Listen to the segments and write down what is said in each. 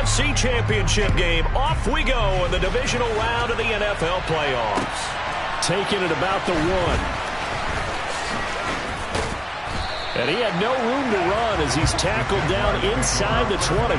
NFC Championship game. Off we go in the divisional round of the NFL playoffs. Taking it about the 1. And he had no room to run as he's tackled down inside the 20.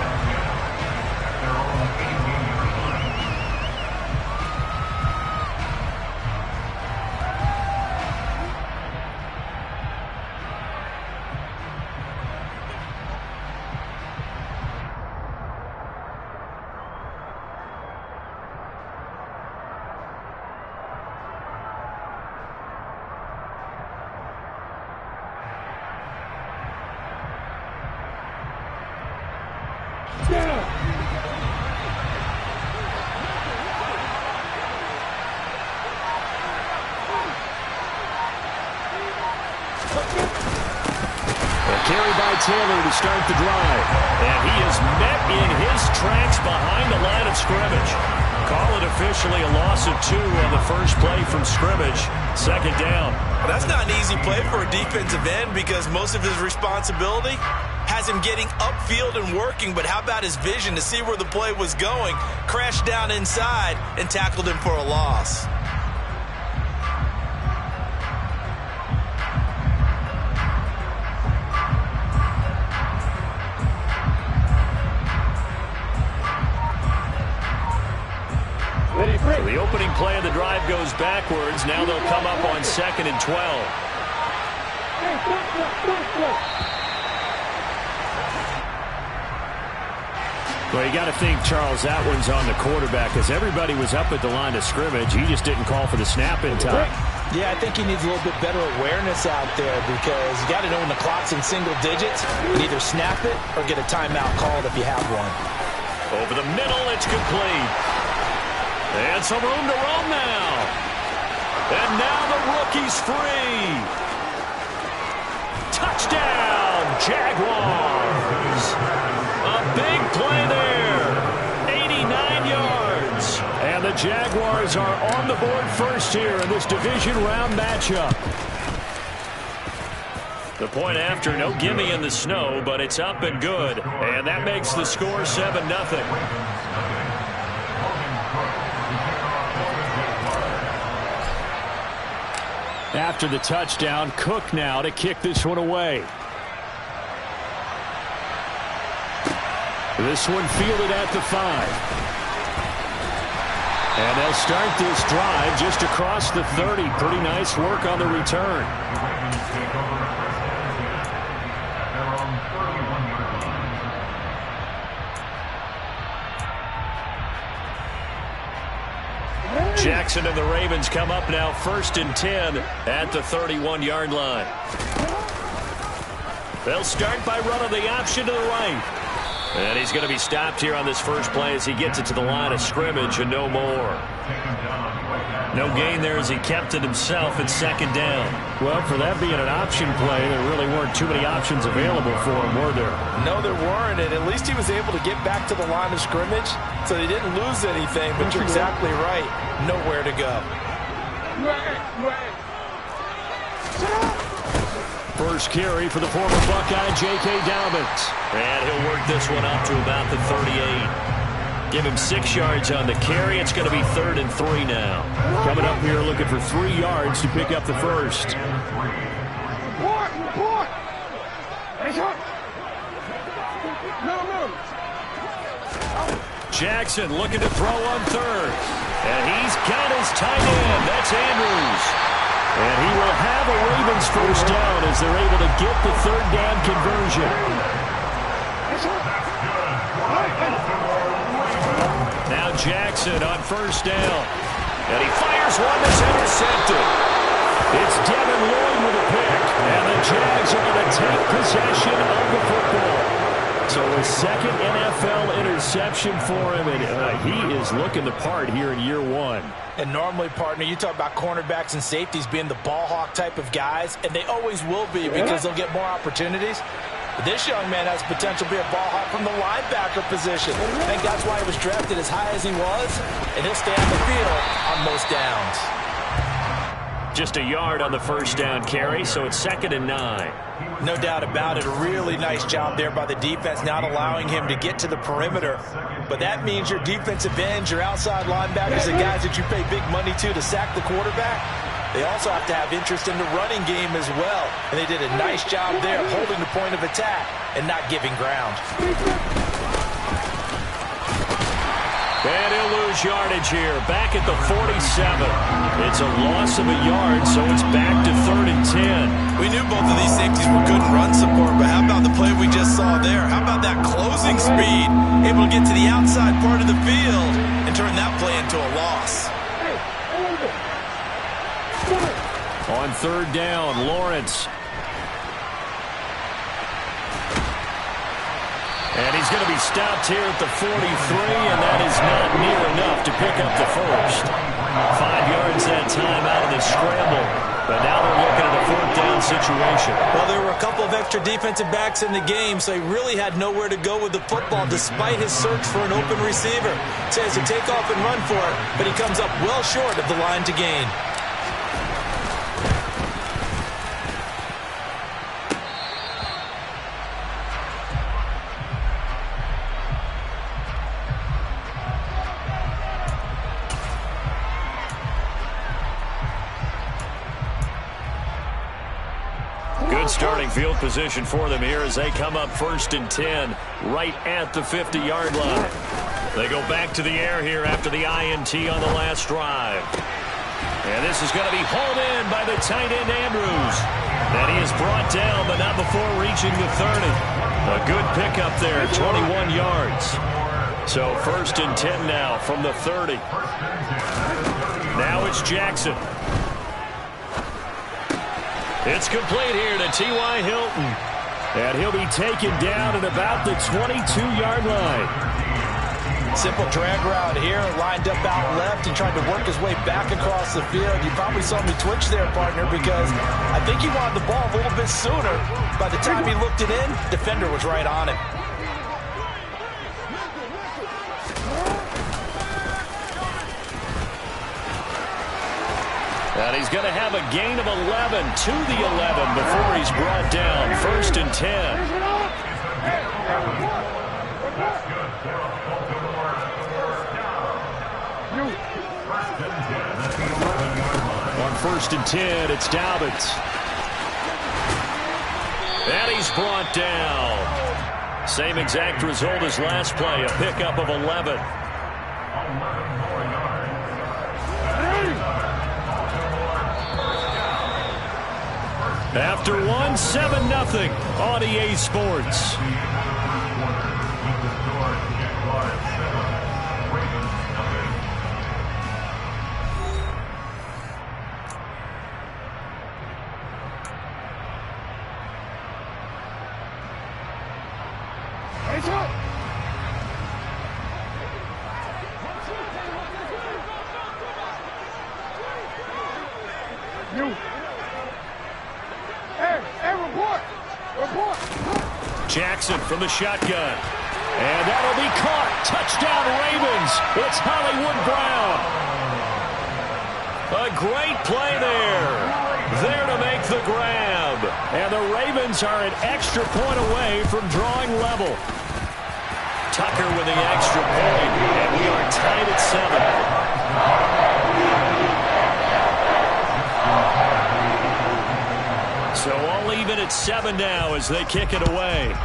Carry by Taylor to start the drive. And he is met in his tracks behind the line of scrimmage. Call it officially a loss of 2 on the first play from scrimmage. Second down. Well, that's not an easy play for a defensive end because most of his responsibility has him getting upfield and working. But how about his vision to see where the play was going? Crashed down inside and tackled him for a loss. The opening play of the drive goes backwards. Now they'll come up on 2nd and 12. Well, you got to think, Charles, that one's on the quarterback as everybody was up at the line of scrimmage. He just didn't call for the snap in time. Yeah, I think he needs a little bit better awareness out there because you got to know when the clock's in single digits. You either snap it or get a timeout called if you have one. Over the middle, it's complete. And some room to roam now. And now the rookie's free. Touchdown, Jaguars. A big play there. 89 yards. And the Jaguars are on the board first here in this division round matchup. The point after, no gimme in the snow, but it's up and good. And that makes the score 7-0. After the touchdown, Cook now to kick this one away. This one fielded at the 5. And they'll start this drive just across the 30. Pretty nice work on the return. Jackson and the Ravens come up now 1st and 10 at the 31-yard line. They'll start by running the option to the right. And he's going to be stopped here on this first play as he gets it to the line of scrimmage and no more. No gain there as he kept it himself at 2nd down. Well, for that being an option play, there really weren't too many options available for him, were there? No, there weren't, and at least he was able to get back to the line of scrimmage, so he didn't lose anything, but you're exactly right. Nowhere to go. First carry for the former Buckeye, J.K. Dobbins. And he'll work this one up to about the 38. Give him 6 yards on the carry. It's going to be 3rd and 3 now. Coming up here looking for 3 yards to pick up the first. Jackson looking to throw on 3rd. And he's got his tight end. That's Andrews. And he will have a Ravens first down as they're able to get the 3rd down conversion. Now Jackson on 1st down. And he fires one that's intercepted. It's Devin Lloyd with a pick. And the Jags are going to take possession of the football. So a 2nd NFL interception for him, and he is looking the part here in year 1. And normally, partner, you talk about cornerbacks and safeties being the ball hawk type of guys, and they always will be because they'll get more opportunities. But this young man has potential to be a ball hawk from the linebacker position. I think that's why he was drafted as high as he was, and he'll stay on the field on most downs. Just a yard on the first down carry, so it's 2nd and 9. No doubt about it. A really nice job there by the defense, not allowing him to get to the perimeter. But that means your defensive ends, your outside linebackers, the guys that you pay big money to sack the quarterback, they also have to have interest in the running game as well. And they did a nice job there holding the point of attack and not giving ground. And he'll lose yardage here, back at the 47. It's a loss of a yard, so it's back to 3rd and 10. We knew both of these safeties were good in run support, but how about the play we just saw there? How about that closing speed, able to get to the outside part of the field and turn that play into a loss? On 3rd down, Lawrence. And he's going to be stopped here at the 43, and that is not near enough to pick up the first. 5 yards that time out of the scramble, but now they're looking at a 4th down situation. Well, there were a couple of extra defensive backs in the game, so he really had nowhere to go with the football despite his search for an open receiver. So he has to take off and run for it, but he comes up well short of the line to gain. Good starting field position for them here as they come up 1st and 10 right at the 50-yard line. They go back to the air here after the INT on the last drive. And this is going to be hauled in by the tight end Andrews. And he is brought down, but not before reaching the 30. A good pickup there, 21 yards. So 1st and 10 now from the 30. Now it's Jackson. It's complete here to T.Y. Hilton. And he'll be taken down at about the 22-yard line. Simple drag route here, lined up out left and tried to work his way back across the field. You probably saw me twitch there, partner, because I think he wanted the ball a little bit sooner. By the time he looked it in, defender was right on him. And he's going to have a gain of 11 to the 11 before he's brought down. 1st and 10. On 1st and 10, it's Dobbins. And he's brought down. Same exact result as last play, a pickup of 11. After one, 7-0 on EA Sports. Jackson from the shotgun. And that'll be caught. Touchdown Ravens. It's Hollywood Brown. A great play there. There to make the grab. And the Ravens are an extra point away from drawing level. Tucker with the extra point. And we are tied at 7. So all even at 7 now as they kick it away.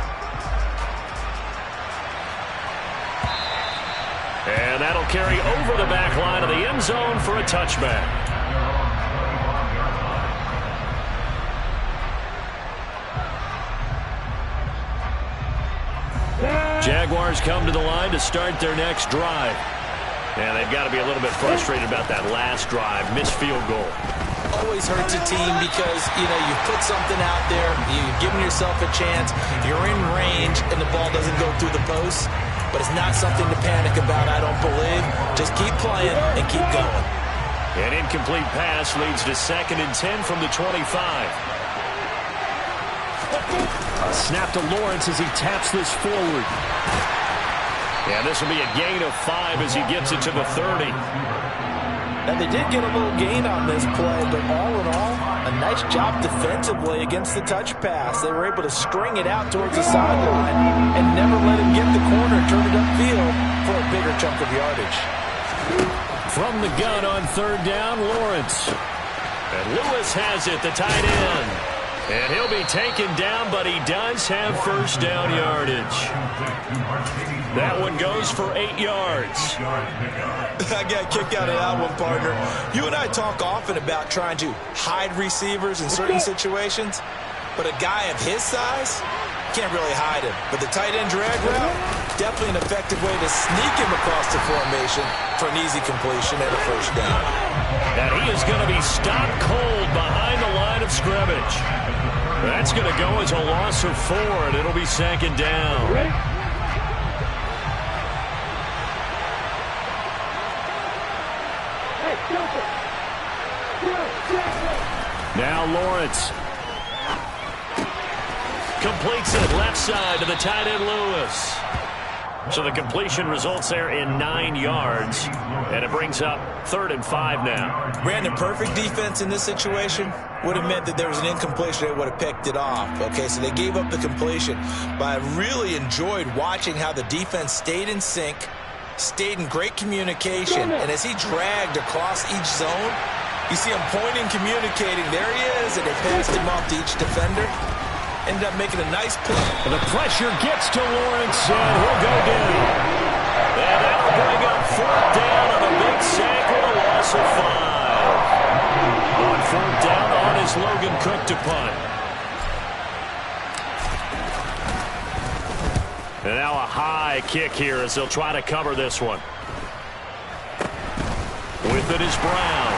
And that'll carry over the back line of the end zone for a touchback. Jaguars come to the line to start their next drive. And they've got to be a little bit frustrated about that last drive, missed field goal. Always hurts a team because, you put something out there, you've given yourself a chance, you're in range, and the ball doesn't go through the post. But it's not something to panic about, I don't believe. Just keep playing and keep going. An incomplete pass leads to 2nd and 10 from the 25. A snap to Lawrence as he taps this forward. And this will be a gain of 5 as he gets it to the 30. Now, they did get a little gain on this play, but all in all, a nice job defensively against the touch pass. They were able to string it out towards the sideline and never let him get the corner, turn it upfield for a bigger chunk of yardage. From the gun on third down, Lawrence. And Lewis has it, the tight end. And he'll be taken down, but he does have first down yardage. That one goes for 8 yards. I got a kick out of that one, partner. You and I talk often about trying to hide receivers in certain situations, but a guy of his size can't really hide him. But the tight end drag route, definitely an effective way to sneak him across the formation for an easy completion and a first down. And he is going to be stopped cold behind the line of scrimmage. That's going to go as a loss of 4, and it'll be second down. Now Lawrence completes it left side to the tight end Lewis. So the completion results there in 9 yards, and it brings up 3rd and 5 now. Brandon, perfect defense in this situation would have meant that there was an incompletion. They would have picked it off. Okay, so they gave up the completion, but I really enjoyed watching how the defense stayed in sync, stayed in great communication, and as he dragged across each zone, you see him pointing, communicating. There he is, and they passed him off to each defender. Ended up making a nice play. And the pressure gets to Lawrence, and he'll go down. And that'll bring up 4th down on a big sack with a loss of 5. On 4th down, on is Logan Cook to punt. And now a high kick here as they'll try to cover this one. With it is Brown.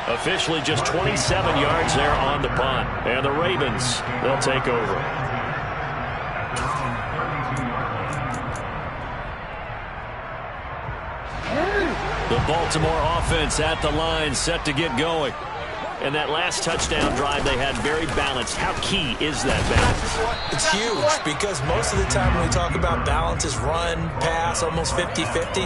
Officially just 27 yards there on the punt. And the Ravens, they'll take over. The Baltimore offense at the line, set to get going. And that last touchdown drive they had very balanced. How key is that balance? It's huge because most of the time when we talk about balance is run, pass, almost 50-50.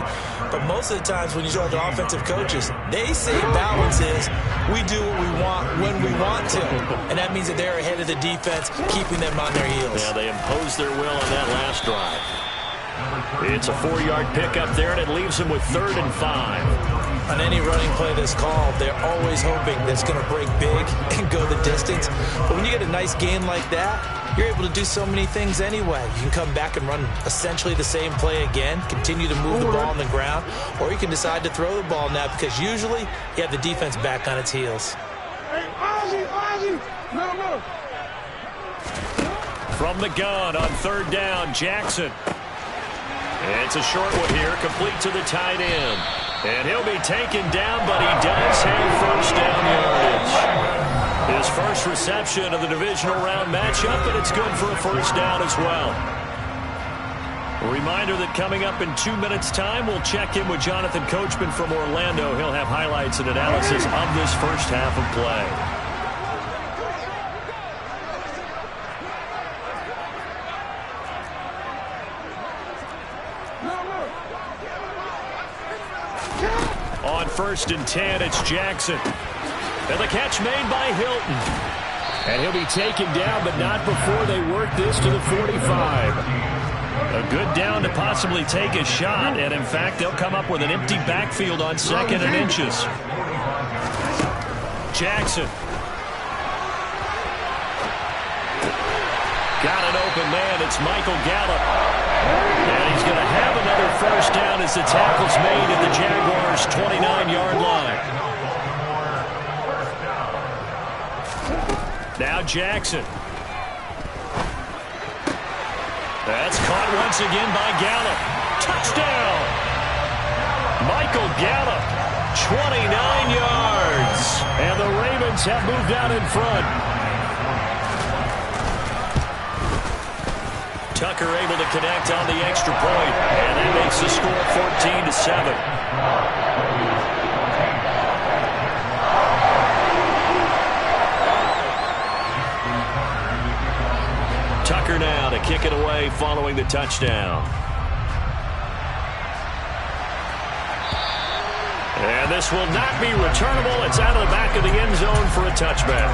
But most of the times when you talk to offensive coaches, they say balance is we do what we want when we want to. And that means that they're ahead of the defense, keeping them on their heels. Yeah, they imposed their will on that last drive. It's a 4-yard pickup there, and it leaves them with 3rd and 5. On any running play that's called, they're always hoping that it's going to break big and go the distance. But when you get a nice gain like that, you're able to do so many things anyway. You can come back and run essentially the same play again, continue to move the ball on the ground, or you can decide to throw the ball now because usually you have the defense back on its heels. From the gun on 3rd down, Jackson. It's a short one here, complete to the tight end. And he'll be taken down, but he does have first down yardage. His first reception of the divisional round matchup, and it's good for a first down as well. A reminder that coming up in 2 minutes' time, we'll check in with Jonathan Coachman from Orlando. He'll have highlights and analysis of this first half of play. On 1st and 10, it's Jackson. And the catch made by Hilton. And he'll be taken down, but not before they work this to the 45. A good down to possibly take a shot, and in fact, they'll come up with an empty backfield on 2nd and inches. Jackson. Got an open man. It's Michael Gallup. And he's going to have another first down as the tackle's made at the Jaguars' 29-yard line. Now Jackson. That's caught once again by Gallup. Touchdown! Michael Gallup, 29 yards. And the Ravens have moved out in front. Tucker able to connect on the extra point, and that makes the score 14-7. Tucker now to kick it away following the touchdown. this will not be returnable. It's out of the back of the end zone for a touchback.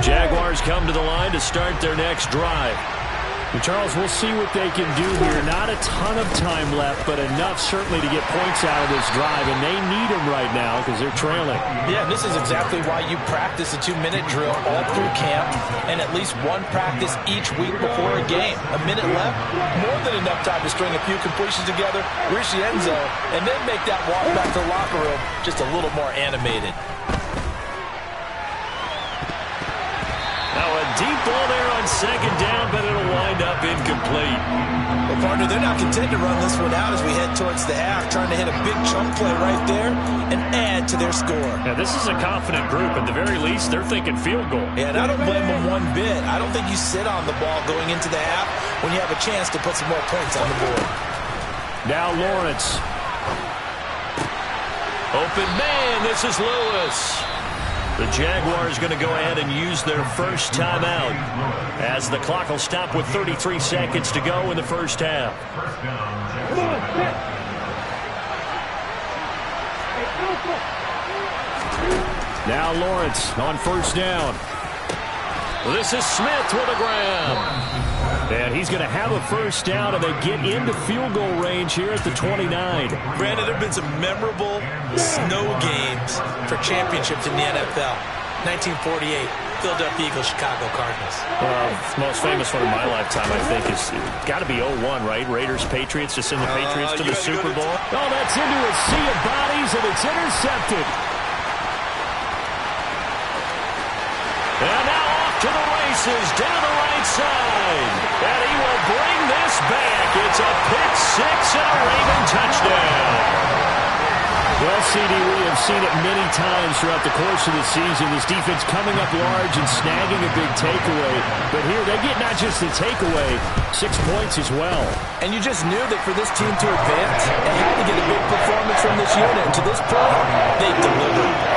Jaguars come to the line to start their next drive. Charles, we'll see what they can do here. Not a ton of time left, but enough certainly to get points out of this drive, and they need them right now because they're trailing. Yeah, this is exactly why you practice a 2-minute drill all through camp and at least one practice each week before a game. A minute left, more than enough time to string a few completions together, reach the end zone, and then make that walk back to the locker room just a little more animated. Deep ball there on second down, but it'll wind up incomplete. Well, partner, they're not content to run this one out as we head towards the half, trying to hit a big chunk play right there and add to their score. Yeah, this is a confident group. At the very least, they're thinking field goal. Yeah, and I don't blame them one bit. I don't think you sit on the ball going into the half when you have a chance to put some more points on the board. Now Lawrence. Open man, this is Lewis. The Jaguars going to go ahead and use their first timeout as the clock will stop with 33 seconds to go in the first half. Now Lawrence on first down. This is Smith with a grab. And he's going to have a first down, and they get into field goal range here at the 29. Brandon, there have been some memorable snow games for championships in the NFL. 1948, Philadelphia Eagles, Chicago Cardinals. The most famous one in my lifetime, I think, is got to be 01, right? Raiders, Patriots, to send the Patriots to the Super Bowl. Oh, that's into a sea of bodies, and it's intercepted. And now off to the races, down the right side. And he will bring this back. It's a pick six and a Raven touchdown. Well, CD, we have seen it many times throughout the course of the season. This defense coming up large and snagging a big takeaway. But here they get not just the takeaway, 6 points as well. And you just knew that for this team to advance, they had to get a big performance from this unit. And to this point, they delivered.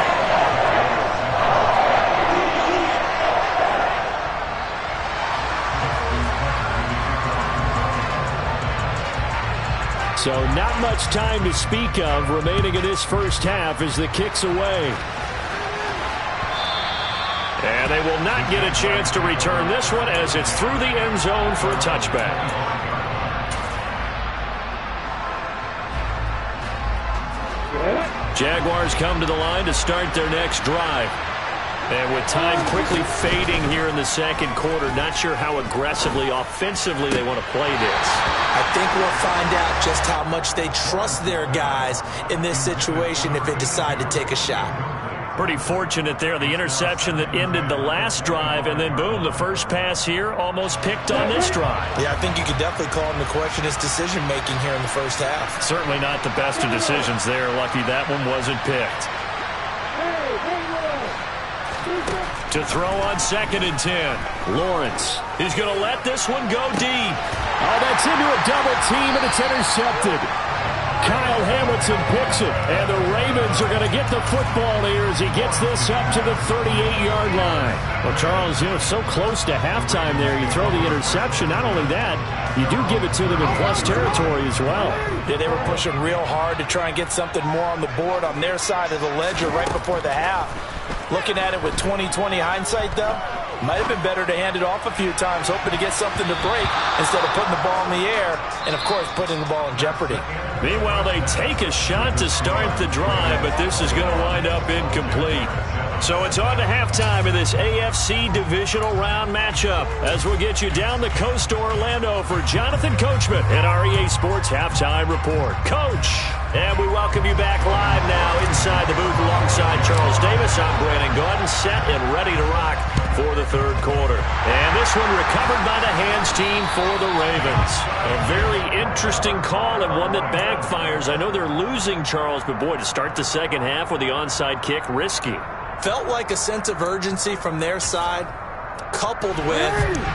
So not much time to speak of remaining in this first half as the kick's away. And they will not get a chance to return this one as it's through the end zone for a touchback. Jaguars come to the line to start their next drive. And with time quickly fading here in the second quarter, not sure how aggressively, offensively they want to play this. I think we'll find out just how much they trust their guys in this situation if they decide to take a shot. Pretty fortunate there, the interception that ended the last drive, and then boom, the first pass here almost picked on this drive. Yeah, I think you could definitely call into question his decision-making here in the first half. Certainly not the best of decisions there. Lucky that one wasn't picked. To throw on 2nd and 10. Lawrence. He's going to let this one go deep. Oh, that's into a double team, and it's intercepted. Kyle Hamilton picks it, and the Ravens are going to get the football here as he gets this up to the 38-yard line. Well, Charles, you know, so close to halftime there. You throw the interception. Not only that, you do give it to them in plus territory as well. Yeah, they were pushing real hard to try and get something more on the board on their side of the ledger right before the half. Looking at it with 20/20 hindsight, though, might have been better to hand it off a few times, hoping to get something to break instead of putting the ball in the air and, of course, putting the ball in jeopardy. Meanwhile, they take a shot to start the drive, but this is going to wind up incomplete. So it's on to halftime of this AFC divisional round matchup as we'll get you down the coast to Orlando for Jonathan Coachman and our EA Sports Halftime Report. Coach, and we welcome you back live now inside the booth alongside Charles Davis. I'm Brandon Gaudin, set and ready to rock for the third quarter. And this one recovered by the hands team for the Ravens. A very interesting call and one that backfires. I know they're losing, Charles, but boy, to start the second half with the onside kick, risky. Felt like a sense of urgency from their side, coupled with,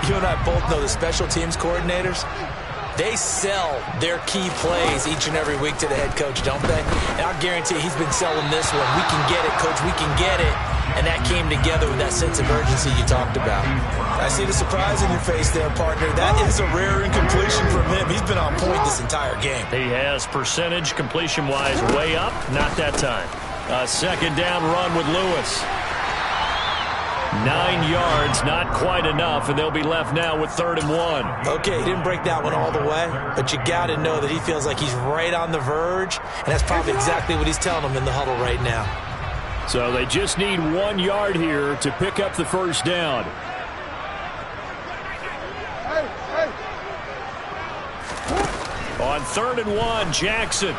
you and I both know the special teams coordinators, they sell their key plays each and every week to the head coach, don't they? And I guarantee he's been selling this one. We can get it, coach, we can get it. and that came together with that sense of urgency you talked about. I see the surprise in your face there, partner. That is a rare incompletion from him. He's been on point this entire game. He has percentage completion-wise way up. Not that time. A second down run with Lewis. 9 yards, not quite enough, and they'll be left now with 3rd and 1. Okay, he didn't break that one all the way, but you got to know that he feels like he's right on the verge, and that's probably exactly what he's telling them in the huddle right now. So they just need 1 yard here to pick up the first down. On 3rd and 1, Jackson.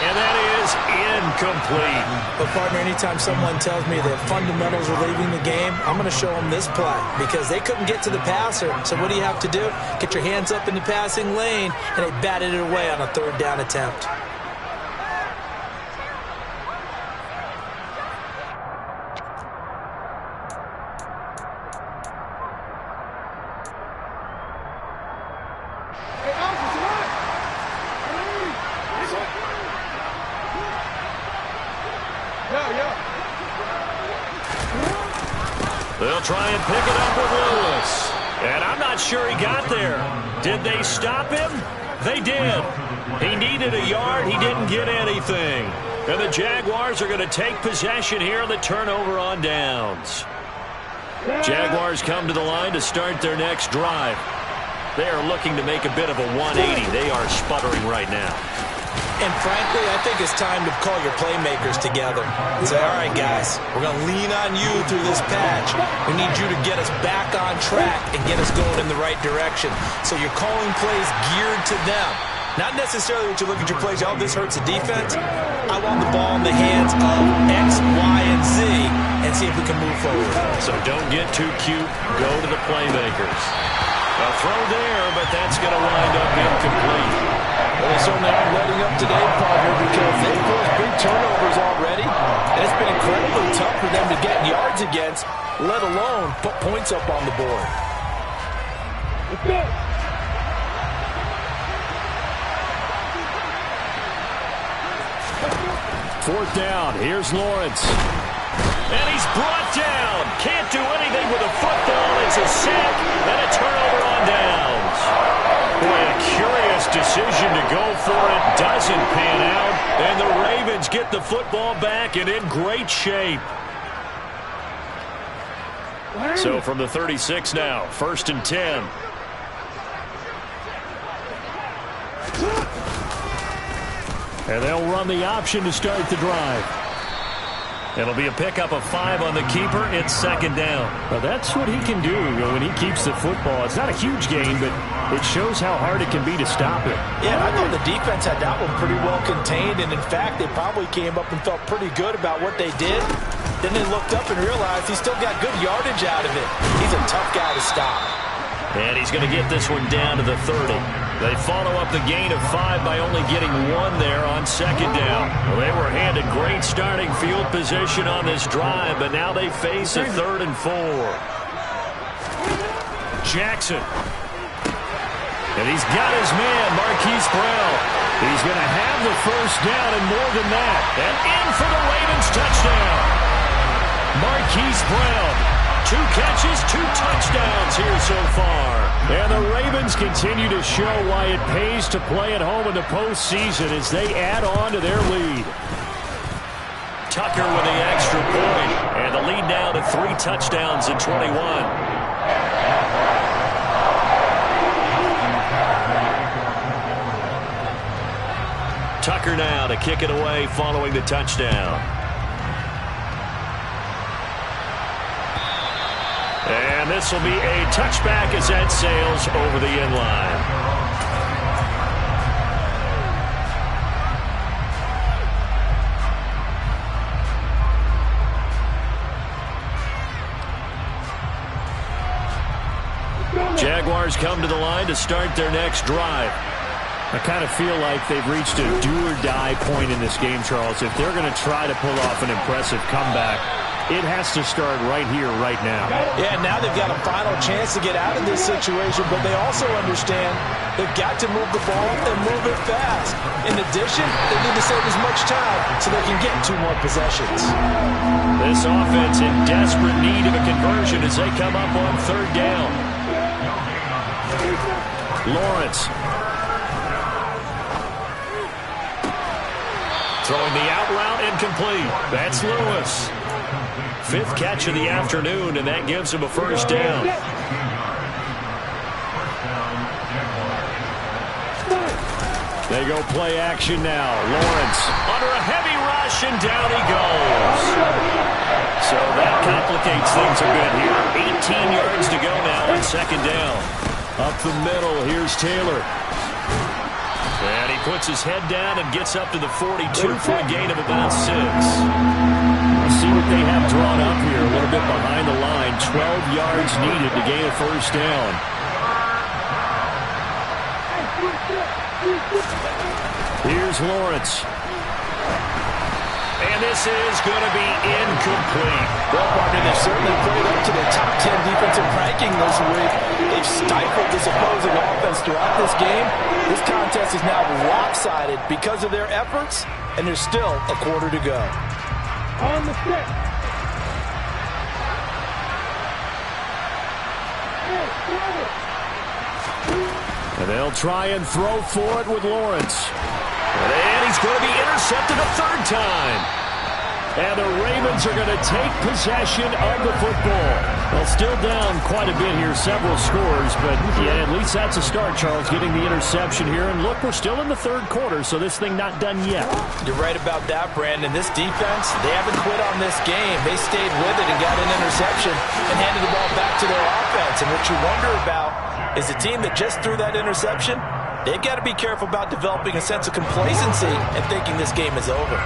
And that is incomplete. But, partner, anytime someone tells me that fundamentals are leaving the game, I'm going to show them this play because they couldn't get to the passer. So what do you have to do? Get your hands up in the passing lane, and they batted it away on a 3rd down attempt. They'll try and pick it up with Lewis. And I'm not sure he got there. Did they stop him? They did. He needed a yard. He didn't get anything. And the Jaguars are going to take possession here on the turnover on downs. Jaguars come to the line to start their next drive. They are looking to make a bit of a 180. They are sputtering right now. And frankly, I think it's time to call your playmakers together and say, all right, guys, we're going to lean on you through this patch. We need you to get us back on track and get us going in the right direction. So you're calling plays geared to them. Not necessarily what you look at your plays, oh, this hurts the defense. I want the ball in the hands of X, Y, and Z and see if we can move forward. So don't get too cute. Go to the playmakers. A throw there, but that's going to wind up incomplete. Well, they certainly aren't letting up today, partner, because they've forced big turnovers already, and it's been incredibly tough for them to get yards against, let alone put points up on the board. Let's go. Fourth down. Here's Lawrence. And he's brought down. Can't do anything with a football. It's a sack and a turnover on downs. Boy, a curious decision to go for it. Doesn't pan out. And the Ravens get the football back and in great shape. So from the 36 now, 1st and 10. And they'll run the option to start the drive. It'll be a pickup of 5 on the keeper. It's 2nd down. Well, that's what he can do when he keeps the football. It's not a huge gain, but it shows how hard it can be to stop it. Yeah, I thought the defense had that one pretty well contained, and in fact, they probably came up and felt pretty good about what they did. Then they looked up and realized he still got good yardage out of it. He's a tough guy to stop. And he's going to get this one down to the 30. They follow up the gain of 5 by only getting 1 there on 2nd down. Well, they were handed great starting field position on this drive, but now they face a 3rd and 4. Jackson. And he's got his man, Marquise Brown. He's going to have the first down and more than that. And in for the Ravens touchdown. Marquise Brown. 2 catches, 2 touchdowns here so far. And the Ravens continue to show why it pays to play at home in the postseason as they add on to their lead. Tucker with the extra point. And the lead now to 3 touchdowns in 21. Tucker now to kick it away following the touchdown. And this will be a touchback as that sails over the end line. Jaguars come to the line to start their next drive. I kind of feel like they've reached a do-or-die point in this game, Charles. If they're going to try to pull off an impressive comeback, It has to start right here, right now. Yeah, now they've got a final chance to get out of this situation, but they also understand they've got to move the ball and move it fast. In addition, they need to save as much time so they can get 2 more possessions. This offense in desperate need of a conversion as they come up on 3rd down. Lawrence. Throwing the out route incomplete. That's Lewis. 5th catch of the afternoon, and that gives him a 1st down. They go play action now. Lawrence Under a heavy rush, and down he goes. So that complicates things a bit here. 18 yards to go now on 2nd down. up the middle. Here's Taylor. And he puts his head down and gets up to the 42 for a gain of about 6. Let's see what they have drawn up here. A little bit behind the line. 12 yards needed to gain a 1st down. Here's Lawrence. And this is going to be incomplete. Well, partner, they've certainly played up to the top 10 defensive ranking this week. They've stifled this opposing offense throughout this game. This contest is now lopsided because of their efforts, and there's still a quarter to go. On the set. And they'll try and throw for it with Lawrence. And he's going to be intercepted a 3rd time. And the Ravens are going to take possession of the football. Well, still down quite a bit here, several scores, but yeah, at least that's a start, Charles, getting the interception here. And look, we're still in the 3rd quarter, so this thing not done yet. You're right about that, Brandon. This defense, they haven't quit on this game. They stayed with it and got an interception and handed the ball back to their offense. And what you wonder about is the team that just threw that interception, they've got to be careful about developing a sense of complacency and thinking this game is over.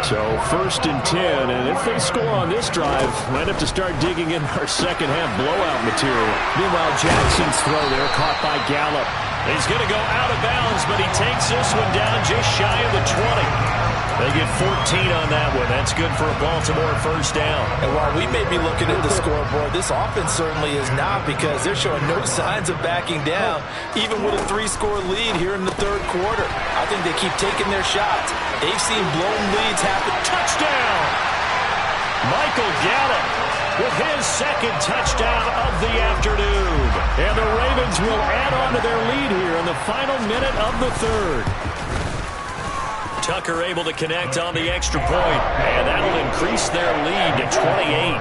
So 1st and 10, and if they score on this drive, might have to start digging in our second-half blowout material. Meanwhile, Jackson's throw there caught by Gallup. He's going to go out of bounds, but he takes this one down just shy of the 20. They get 14 on that one. That's good for a Baltimore 1st down. And while we may be looking at the scoreboard, this offense certainly is not, because they're showing no signs of backing down, even with a 3-score lead here in the 3rd quarter. I think they keep taking their shots. They've seen blown leads happen. Touchdown! Michael Gallup with his 2nd touchdown of the afternoon. And the Ravens will add on to their lead here in the final minute of the 3rd. Tucker able to connect on the extra point, and that'll increase their lead to 28.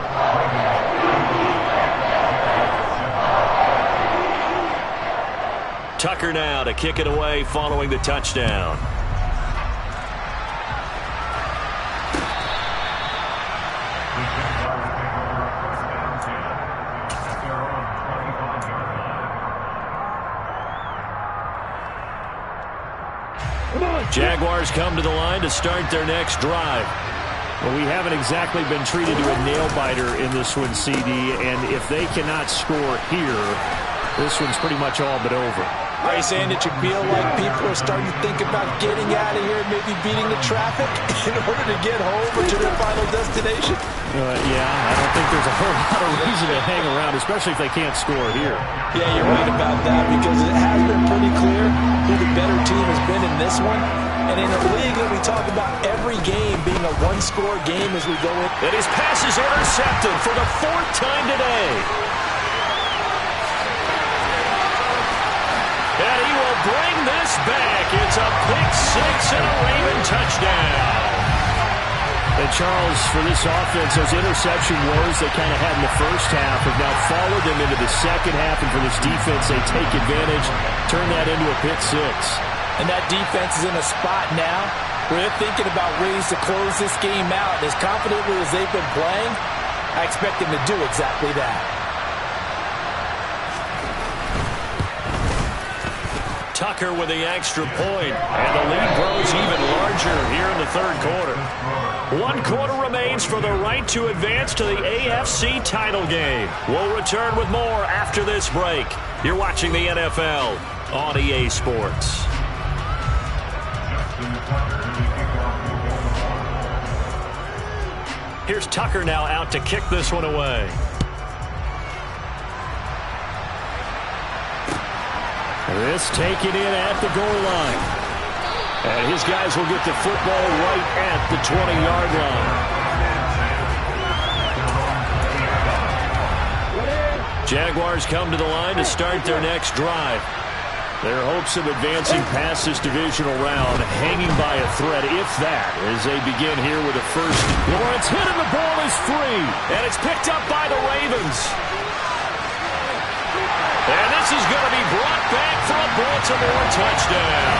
Tucker now to kick it away following the touchdown. Jaguars come to the line to start their next drive. Well, we haven't exactly been treated to a nail-biter in this one, CD, and if they cannot score here, this one's pretty much all but over. Are you saying that you feel like people are starting to think about getting out of here and maybe beating the traffic in order to get home or to their final destination? Yeah, I don't think there's a whole lot of reason to hang around, especially if they can't score here. Yeah, you're right about that, because it has been pretty clear who the better team has been in this one. And in a league that we talk about every game being a 1-score game as we go in. And his pass is intercepted for the 4th time today. And he will bring this back. It's a pick 6 and a Raven touchdown. And Charles, for this offense, those interception woes they kind of had in the first half have now followed them into the second half. And for this defense, they take advantage, turn that into a pick 6. And that defense is in a spot now where they're thinking about ways to close this game out. As confidently as they've been playing, I expect them to do exactly that. Tucker with the extra point, and the lead grows even larger here in the 3rd quarter. 1 quarter remains for the right to advance to the AFC title game. We'll return with more after this break. You're watching the NFL on EA Sports. Here's Tucker now out to kick this one away. This taken in at the goal line. And his guys will get the football right at the 20-yard line. Jaguars come to the line to start their next drive. Their hopes of advancing past this divisional round hanging by a thread, if that, as they begin here with a first. Lawrence hit and the ball is free. And it's picked up by the Ravens. And this is going to be brought back for a Baltimore touchdown.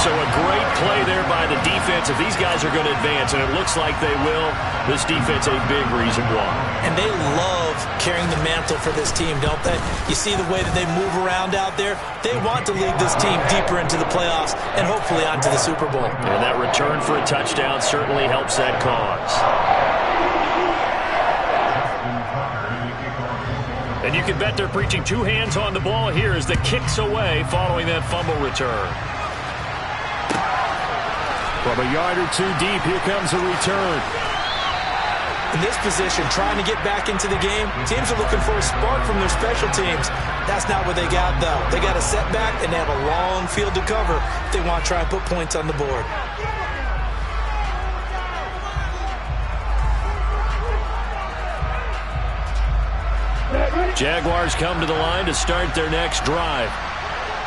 So a great play there by the defense. If these guys are going to advance, and it looks like they will, this defense a big reason why. And they love carrying the mantle for this team, don't they? You see the way that they move around out there? They want to lead this team deeper into the playoffs and hopefully onto the Super Bowl. And that return for a touchdown certainly helps that cause. And you can bet they're preaching two hands on the ball here as the kick's away following that fumble return. From a yard or two deep, here comes a return. In this position, trying to get back into the game, teams are looking for a spark from their special teams. That's not what they got, though. They got a setback, and they have a long field to cover if they want to try and put points on the board. Jaguars come to the line to start their next drive.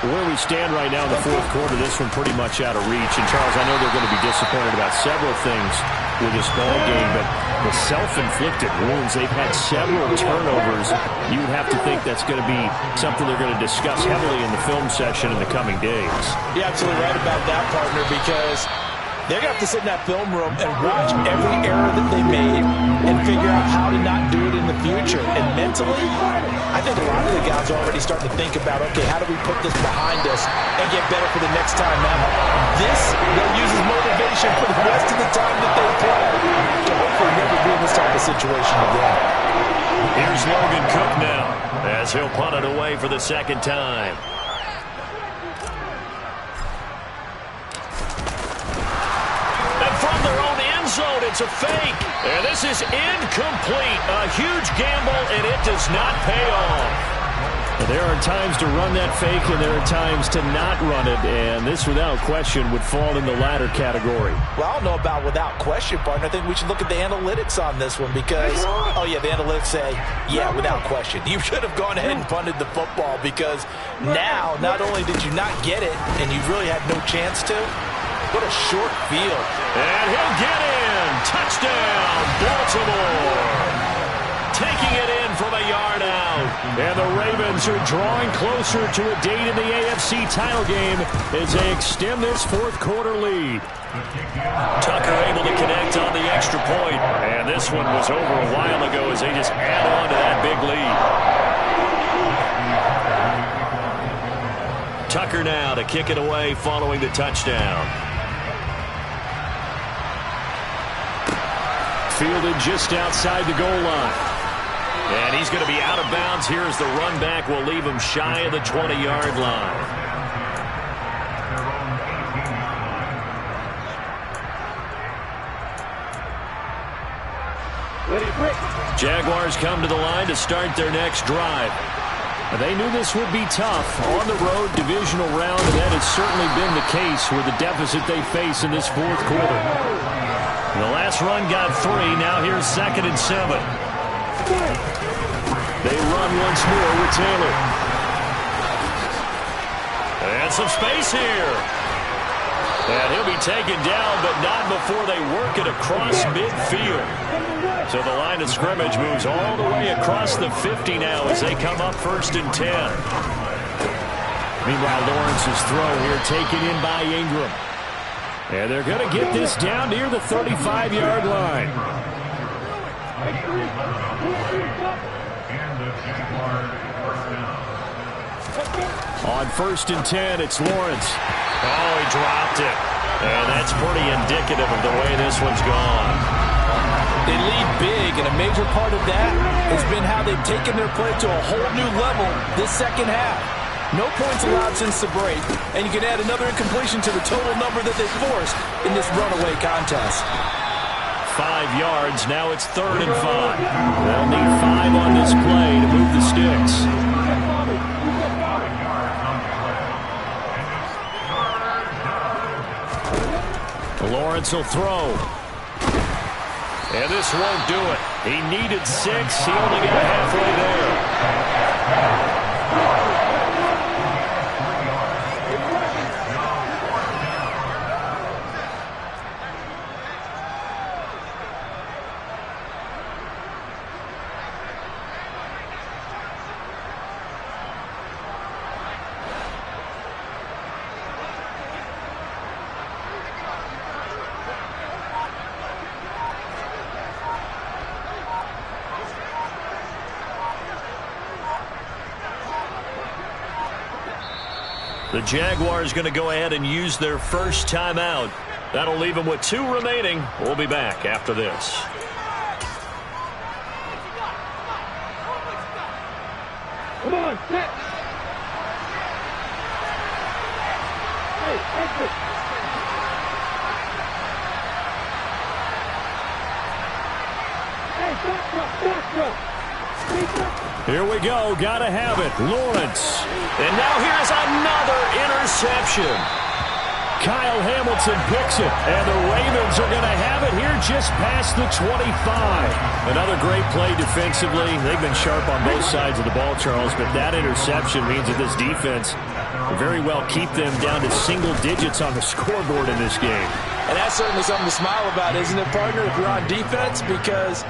Where we stand right now in the fourth quarter, this one pretty much out of reach. And, Charles, I know they're going to be disappointed about several things with this ball game, but the self-inflicted wounds, they've had several turnovers. You would have to think that's going to be something they're going to discuss heavily in the film session in the coming days. You're absolutely right about that, partner, because they're going to have to sit in that film room and watch every error that they made and figure out how to not do it in the future. And mentally, I think a lot of the guys are already starting to think about, okay, how do we put this behind us and get better for the next time out? This, they'll use as motivation for the rest of the time that they play to hopefully never be in this type of situation again. Here's Logan Cook now as he'll punt it away for the second time. From their own end zone, it's a fake. And this is incomplete. A huge gamble, and it does not pay off. There are times to run that fake, and there are times to not run it. And this, without question, would fall in the latter category. Well, I don't know about without question, partner. I think we should look at the analytics on this one because, oh, yeah, the analytics say, yeah, without question. You should have gone ahead and punted the football because now, not only did you not get it, and you really had no chance to, what a short field. And he'll get in. Touchdown, Baltimore. Taking it in from a yard out. And the Ravens are drawing closer to a date in the AFC title game as they extend this fourth quarter lead. Tucker able to connect on the extra point. And this one was over a while ago as they just add on to that big lead. Tucker now to kick it away following the touchdown. Fielded just outside the goal line. And he's going to be out of bounds here as the run back will leave him shy of the 20-yard line. Jaguars come to the line to start their next drive. They knew this would be tough. On the road, divisional round, and that has certainly been the case with the deficit they face in this fourth quarter. The last run got 3. Now here's 2nd and 7. They run once more with Taylor. And some space here. And he'll be taken down, but not before they work it across midfield. So the line of scrimmage moves all the way across the 50 now as they come up 1st and 10. Meanwhile, Lawrence's throw here taken in by Ingram. And they're going to get this down near the 35-yard line. On 1st and 10, it's Lawrence. Oh, he dropped it. And that's pretty indicative of the way this one's gone. They lead big, and a major part of that has been how they've taken their play to a whole new level this second half. No points allowed since the break, and you can add another incompletion to the total number that they forced in this runaway contest. 5 yards. Now it's 3rd and 5. They'll need 5 on this play to move the sticks. Lawrence will throw. And this won't do it. He needed 6. He only got halfway there. The Jaguars going to go ahead and use their first timeout. That'll leave them with 2 remaining. We'll be back after this. Come on, set. Hey, exit. Hey, back up. Here we go. Got to have it. Lawrence. And now here's another interception. Kyle Hamilton picks it. And the Ravens are going to have it here just past the 25. Another great play defensively. They've been sharp on both sides of the ball, Charles, but that interception means that this defense will very well keep them down to single digits on the scoreboard in this game. And that's certainly something to smile about, isn't it, partner, if you're on defense? Because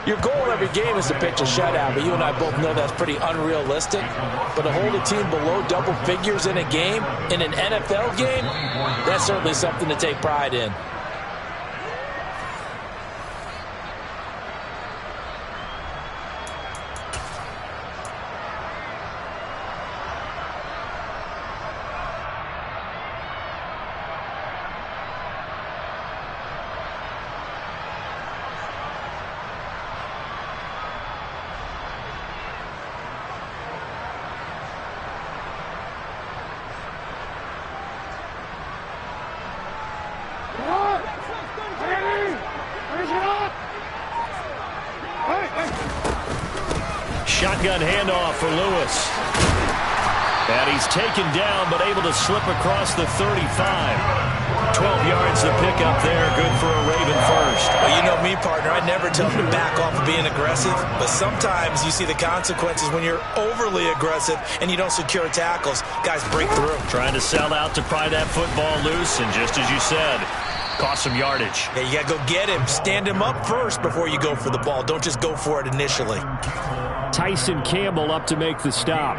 your goal every game is to pitch a shutout, but you and I both know that's pretty unrealistic. But to hold a team below double figures in a game, in an NFL game, that's certainly something to take pride in. Shotgun handoff for Lewis. And he's taken down, but able to slip across the 35. 12 yards to pick up there. Good for a Raven first. Well, you know me, partner. I never tell them to back off of being aggressive. But sometimes you see the consequences when you're overly aggressive and you don't secure tackles. Guys break through. Trying to sell out to pry that football loose. And just as you said, cost some yardage. Yeah, you got to go get him. Stand him up first before you go for the ball. Don't just go for it initially. Tyson Campbell up to make the stop.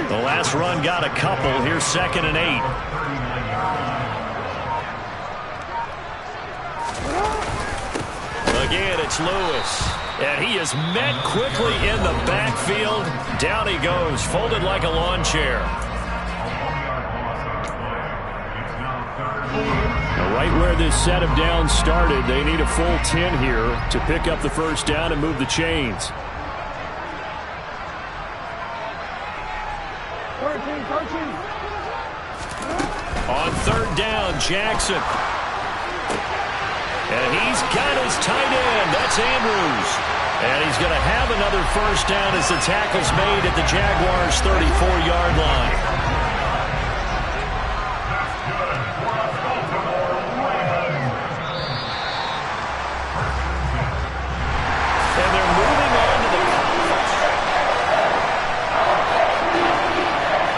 The last run got a couple. Here's 2nd and 8. Again, it's Lewis. And he is met quickly in the backfield. Down he goes, folded like a lawn chair. Now, right where this set of downs started, they need a full 10 here to pick up the first down and move the chains. On 3rd down, Jackson. And he's got his tight end. That's Andrews. And he's going to have another first down as the tackle's made at the Jaguars' 34-yard line.